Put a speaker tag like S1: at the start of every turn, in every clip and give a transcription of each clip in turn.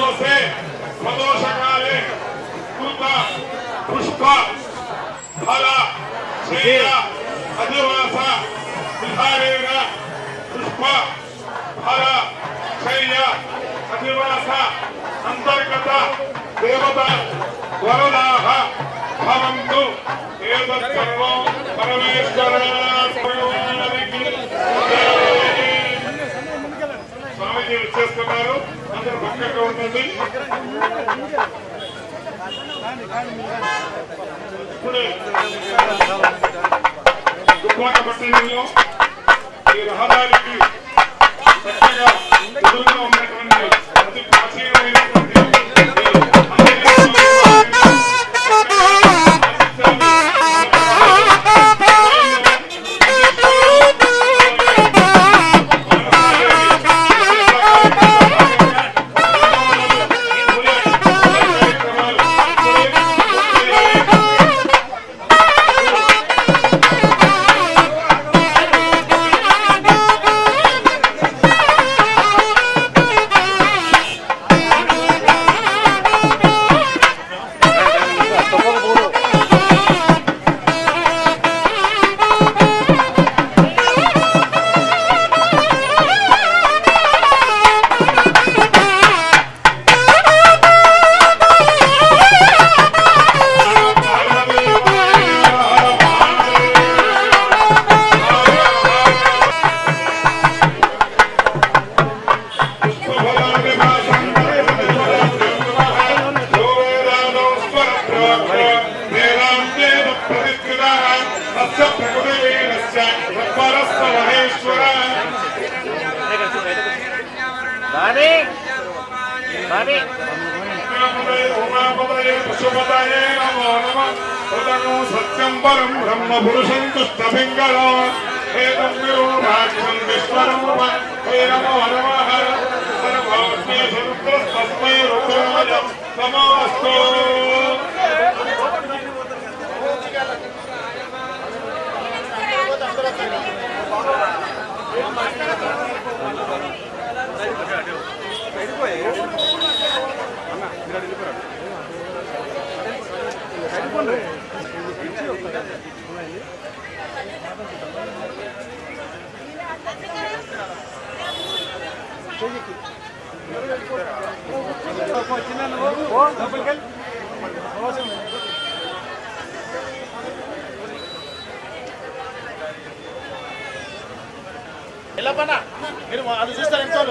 S1: दिवसे प्रदोषकाले कृत पुष्प फल शैल अधिवास विहारेण पुष्प फल शैल अधिवास अंतर्गत देवता वरदाः भवन्तु एतत् सर्वं परमेश्वरार्पणमस्तु। స్వామీజీ వచ్చేస్తున్నారు, అందరూ పక్కగా ఉంటుంది. ఇప్పుడు దుబ్బాక పట్టణంలో ఈ రహదారికి చక్కగా ఎదురుగా ఉన్నటువంటి అతి ప్రాచీనమైనటువంటి सत्यं परं ब्रह्म पुरुषं तुष्टपिङ्गलो एतं विरूढाक्षं विश्वरूप हे नमो नमः सर्वज्ञ स्वरुद्रस्तस्मै रुद्राय नमोऽस्तु। ఎలా పన్నా మీరు అది చూస్తారు ఎంతో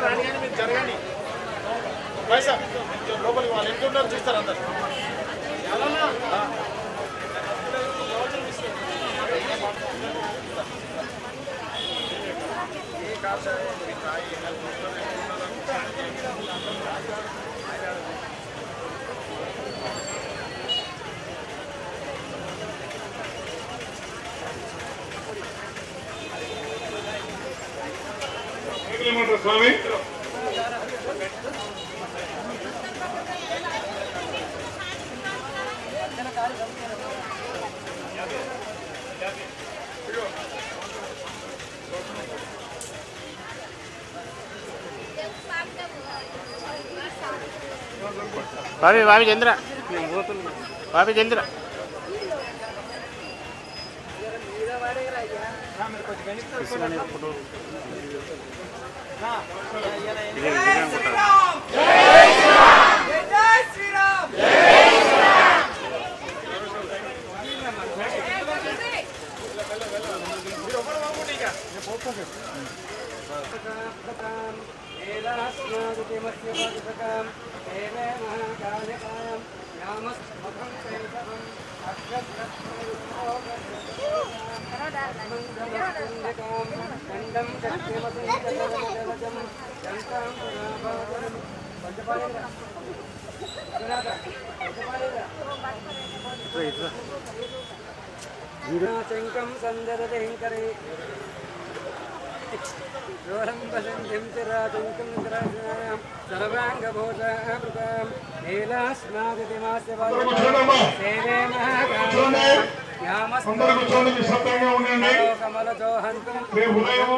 S1: రాని కానీ మీరు జరగండి పైసా లోపలికి వాళ్ళు ఎంత ఉన్నారు చూస్తారు అందరు. స్వామి
S2: బాబీ బాబీ చంద్ర బాబీ చంద్ర
S3: चंकम संदरदेंकरे जोरंबसंधिं चिराचंकं निद्राजनायां सर्वांगभूषावृतां नीलास्मादितिमास्य सेवे महाकाले
S1: అందరూ కూర్చోండి, నిశ్శబ్దంగా ఉండండి. రేపు ఉదయం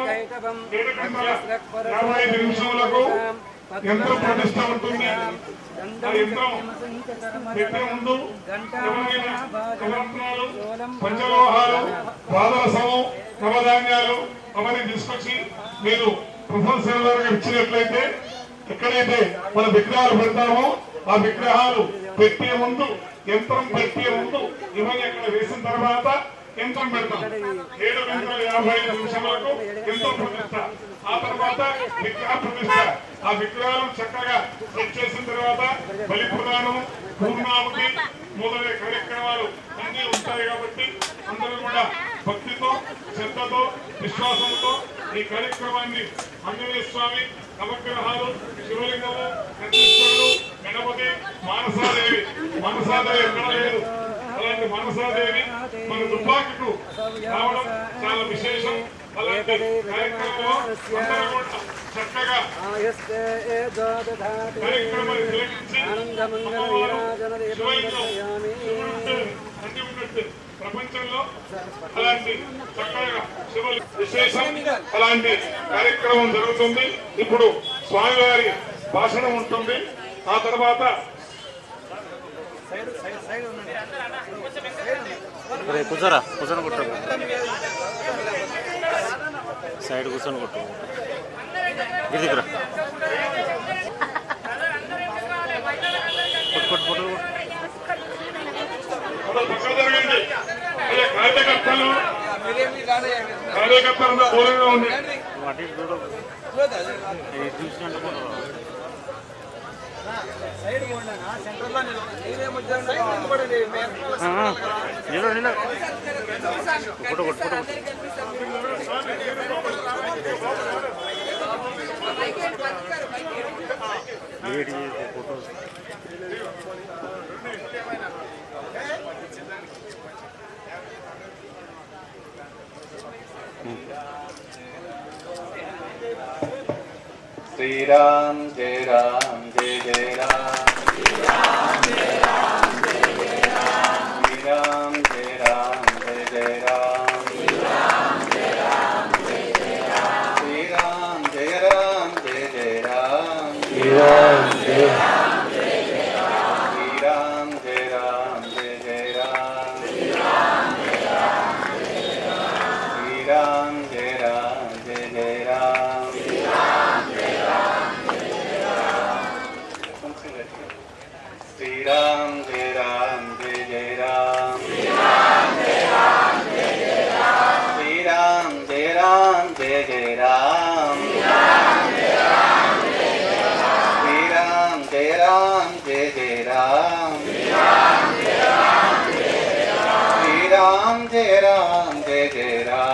S1: 7:55 నిమిషములకు యంత్రం ప్రతిష్ట ఉంటుంది. ఆ యంత్రం పెట్టే ముందు ఎవరైనా నవరత్నాలు, పంచలోహాలు, పాదరసము, నవధాన్యాలు అవన్నీ తీసుకొచ్చి మీరు ప్రశంసలుగా ఇచ్చినట్లయితే ఎక్కడైతే మన విగ్రహాలు పెడతామో ఆ విగ్రహాలు పెట్టే ముందు, యంత్రం పెట్టే ముందు ఇవన్నీ అక్కడ వేసిన తర్వాత యంత్రం పెడతాం. 7:55 నిమిషములకు యంత్రం ప్రతిష్ట, ఆ తర్వాత విగ్రహ ప్రతిష్ట. ఆ విగ్రహాలు చక్కగా సెట్ చేసిన తర్వాత బలి ప్రదానం, పూర్ణాహుతి మొదలైన కార్యక్రమాలు అన్నీ ఉంటాయి. కాబట్టి అందరూ కూడా భక్తితో, శ్రద్ధతో, విశ్వాసంతో ఈ కార్యక్రమాన్ని ఆంజనేయ స్వామి, నవగ్రహాలు, శివలింగము, నందీశ్వరుడు, గణపతి, మానసాదేవి ఎక్కడ లేదు. అలాంటి మానసాదేవి మన దుబ్బాకకు రావడం చాలా విశేషం. అలాంటి కార్యక్రమంలో అందరూ కూడా చక్కగా కార్యక్రమాన్ని తిలకించి అమ్మవారు శివలింగం అన్ని ఉన్నట్టు ప్రపంచంలో అలాంటి చక్కగా విశేషం అలాంటి కార్యక్రమం జరుగుతుంది. ఇప్పుడు స్వామివారి భాషణం ఉంటుంది. ఆ తర్వాత
S2: కూర్చోరా, కూర్చొని కొట్టు, సైడ్ కూర్చొని కొట్టు, గిరిదికురా కొట్టు కొట్టు
S1: జరగండి. కార్యకర్తలు దూరంగా ఉంది.
S2: అటు ఇటు చూసినట్టు ఫోటో కొట్టు, ఫోటో ఫోటో
S4: श्री राम जय राम जय जय राम, श्री राम जय राम जय जय राम, श्री राम जय राम जय जय राम, श्री राम जय राम जय जय राम, श्री राम जय राम जय जय राम, श्री राम जय राम जय जय राम, श्री राम जय राम जय जय राम, श्री राम जय राम जय जय राम, श्री राम जय राम जय जय राम, श्री राम जय राम जय जय राम, श्री राम जय राम जय जय राम, श्री राम जय राम जय जय राम, श्री राम जय राम जय जय राम, श्री राम जय राम जय जय राम, श्री राम जय राम जय जय राम, श्री राम जय राम जय जय राम, श्री राम जय राम जय जय राम,